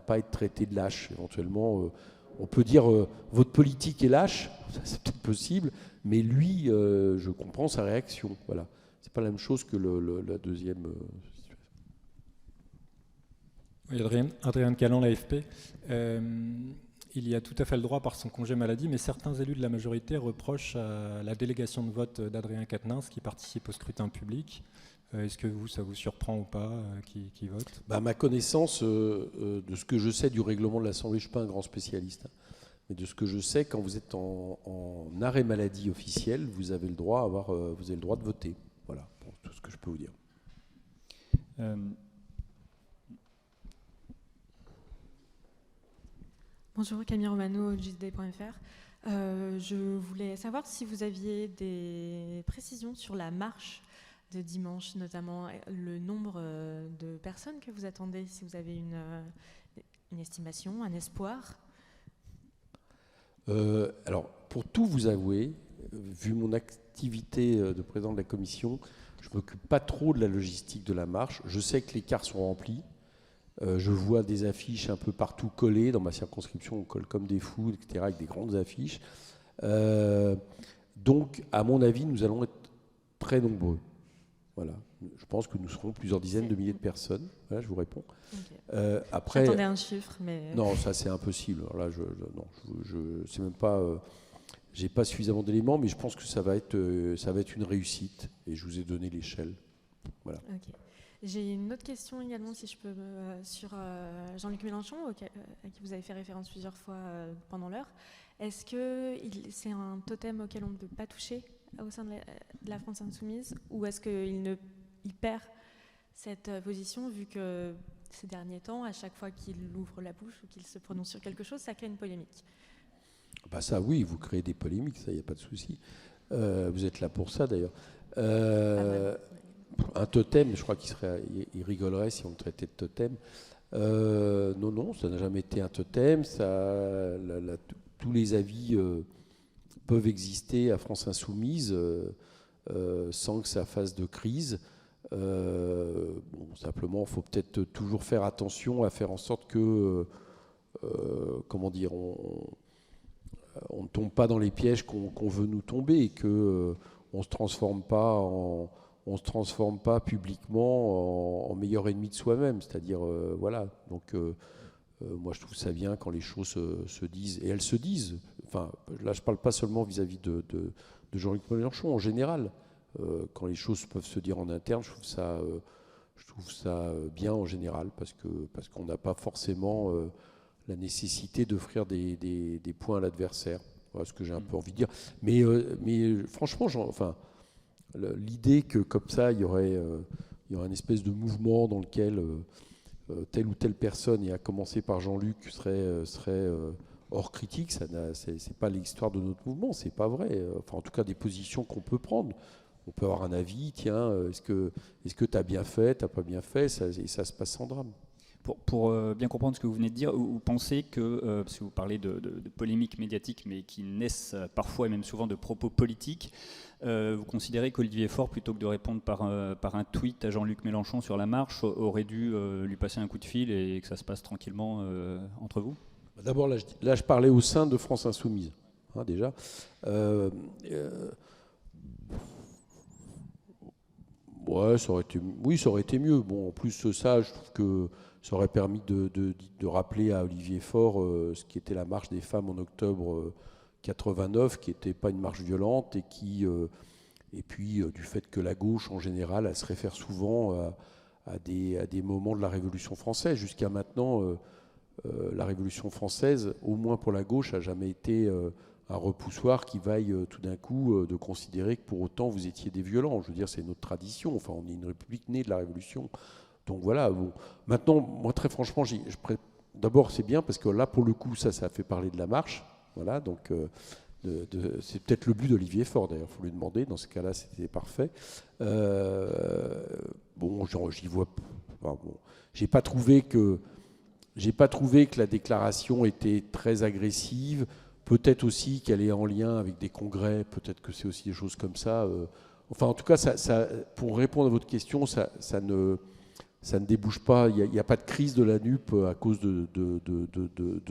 pas à être traité de lâche. Éventuellement, on peut dire votre politique est lâche, ça, c'est peut-être possible, mais lui, je comprends sa réaction. Voilà, c'est pas la même chose que la deuxième situation. Oui, Adrien Calan, l'AFP. Il y a tout à fait le droit par son congé maladie, mais certains élus de la majorité reprochent à la délégation de vote d'Adrien Quatennens qui participe au scrutin public. Est-ce que ça vous surprend ou pas qui vote? À ma connaissance, de ce que je sais du règlement de l'Assemblée, je ne suis pas un grand spécialiste, mais de ce que je sais, quand vous êtes en arrêt maladie officiel, vous avez le droit de voter. Voilà, pour tout ce que je peux vous dire. Bonjour, Camille Romano, JSD.fr. Je voulais savoir si vous aviez des précisions sur la marche de dimanche, notamment le nombre de personnes que vous attendez, si vous avez une estimation, un espoir. Alors, pour tout vous avouer, vu mon activité de président de la commission, je ne m'occupe pas trop de la logistique de la marche. Je sais que les cars sont remplis. Je vois des affiches un peu partout collées. Dans ma circonscription, on colle comme des fous, etc., avec des grandes affiches. Donc, à mon avis, nous allons être très nombreux. Voilà. Je pense que nous serons plusieurs dizaines de milliers de personnes. Voilà, je vous réponds. Okay. Après, j'attendais un chiffre, mais... Non, ça c'est impossible. Alors là, je sais même pas... j'ai pas suffisamment d'éléments, mais je pense que ça va être une réussite. Et je vous ai donné l'échelle. Voilà. Okay. J'ai une autre question également, si je peux, sur Jean-Luc Mélenchon, à qui vous avez fait référence plusieurs fois pendant l'heure. Est-ce que c'est un totem auquel on ne peut pas toucher au sein de la France Insoumise, ou est-ce qu'il perd cette position, vu que ces derniers temps, à chaque fois qu'il ouvre la bouche ou qu'il se prononce sur quelque chose, ça crée une polémique? Bah ça, oui, vous créez des polémiques, ça, il n'y a pas de souci. Vous êtes là pour ça, d'ailleurs. Un totem, je crois qu'il rigolerait si on le traitait de totem. Non, ça n'a jamais été un totem. Tous les avis peuvent exister à France Insoumise sans que ça fasse de crise. Simplement, il faut peut-être toujours faire attention à faire en sorte que, comment dire, on ne tombe pas dans les pièges qu'on veut nous tomber, et que on se transforme pas publiquement en meilleur ennemi de soi-même. C'est-à-dire, voilà. Donc, moi, je trouve ça bien quand les choses se disent, et elles se disent. Enfin, là, je ne parle pas seulement vis-à-vis de Jean-Luc Mélenchon, en général. Quand les choses peuvent se dire en interne, je trouve ça bien en général, parce qu'on n'a pas forcément la nécessité d'offrir des points à l'adversaire. Voilà ce que j'ai un peu envie de dire. Mais franchement, l'idée que comme ça, il y aurait une espèce de mouvement dans lequel telle ou telle personne, et à commencer par Jean-Luc, serait hors critique, c'est pas l'histoire de notre mouvement, c'est pas vrai. Enfin, en tout cas, des positions qu'on peut prendre. On peut avoir un avis, tiens, est-ce que tu as bien fait, tu n'as pas bien fait, et ça se passe sans drame. Pour bien comprendre ce que vous venez de dire, vous pensez que, parce que vous parlez de polémiques médiatiques, mais qui naissent parfois et même souvent de propos politiques, vous considérez qu'Olivier Faure, plutôt que de répondre par un tweet à Jean-Luc Mélenchon sur la marche, aurait dû lui passer un coup de fil et que ça se passe tranquillement entre vous? D'abord, là, je parlais au sein de France Insoumise, hein, déjà. Ouais, ça aurait été mieux. Bon, en plus, ça, je trouve que ça aurait permis de rappeler à Olivier Faure ce qui était la marche des femmes en octobre 89, qui n'était pas une marche violente, et puis du fait que la gauche, en général, elle se réfère souvent à des moments de la Révolution française. Jusqu'à maintenant, la Révolution française, au moins pour la gauche, n'a jamais été un repoussoir qui vaille tout d'un coup de considérer que pour autant vous étiez des violents. Je veux dire, c'est notre tradition. Enfin, on est une république née de la Révolution. Donc voilà. Bon. Maintenant, moi, très franchement, d'abord, c'est bien parce que là, pour le coup, ça a fait parler de la marche. Voilà. Donc, c'est peut-être le but d'Olivier Faure, d'ailleurs. Il faut lui demander. Dans ce cas-là, c'était parfait. Bon, j'y vois. Enfin, bon, j'ai pas trouvé que la déclaration était très agressive. Peut-être aussi qu'elle est en lien avec des congrès, peut-être que c'est aussi des choses comme ça. Enfin, en tout cas, pour répondre à votre question, ça ne débouche pas. Il n'y a pas de crise de la NUP à cause de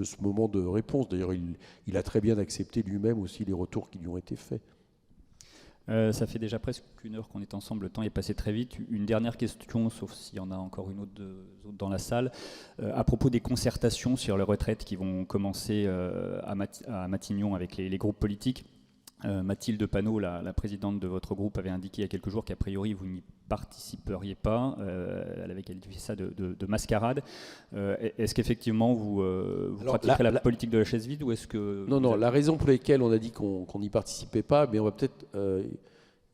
ce moment de réponse. D'ailleurs, il a très bien accepté lui-même aussi les retours qui lui ont été faits. Ça fait déjà presque 1 heure qu'on est ensemble, le temps est passé très vite. Une dernière question, sauf s'il y en a encore une autre dans la salle, à propos des concertations sur les retraites qui vont commencer à Matignon avec les groupes politiques. Mathilde Panot, la présidente de votre groupe, avait indiqué il y a quelques jours qu'a priori vous n'y participeriez pas. Elle avait qualifié ça de mascarade. Est-ce qu'effectivement vous pratiquerez la politique de la chaise vide, ou est-ce que... Non, la raison pour laquelle on a dit qu'on n'y participait pas, mais on va peut-être...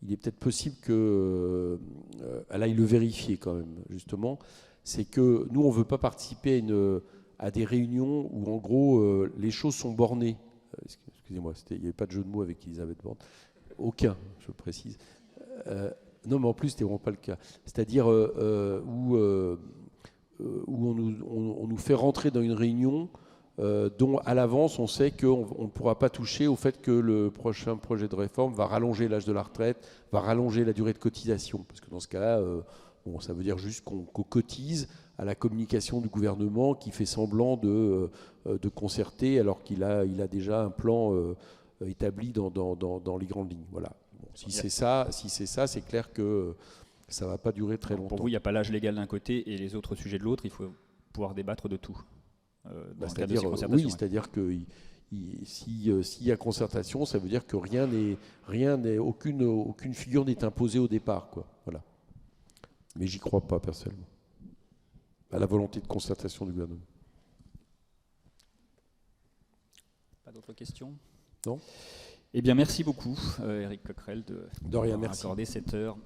il est peut-être possible qu'elle aille le vérifier quand même, justement. C'est que nous, on ne veut pas participer à des réunions où, en gros, les choses sont bornées. Excusez-moi, il n'y avait pas de jeu de mots avec Elisabeth Borne. Aucun, je précise. Non, mais en plus, c'était vraiment pas le cas. C'est-à-dire où on nous fait rentrer dans une réunion dont à l'avance on sait qu'on ne pourra pas toucher au fait que le prochain projet de réforme va rallonger l'âge de la retraite, va rallonger la durée de cotisation. Parce que dans ce cas-là, ça veut dire juste qu'on cotise à la communication du gouvernement qui fait semblant de concerter alors qu'il a déjà un plan établi dans les grandes lignes. Voilà. Bon, si c'est ça, c'est clair que ça ne va pas durer très longtemps. Pour vous, il n'y a pas l'âge légal d'un côté et les autres sujets de l'autre, il faut pouvoir débattre de tout. C'est-à-dire, oui, c'est-à-dire que s'il y a concertation, ça veut dire que aucune figure n'est imposée au départ, quoi. Voilà. Mais j'y crois pas personnellement à la volonté de concertation du gouvernement. Pas d'autres questions? Non. Eh bien, merci beaucoup, Éric Coquerel, de rien, merci. accorder cette heure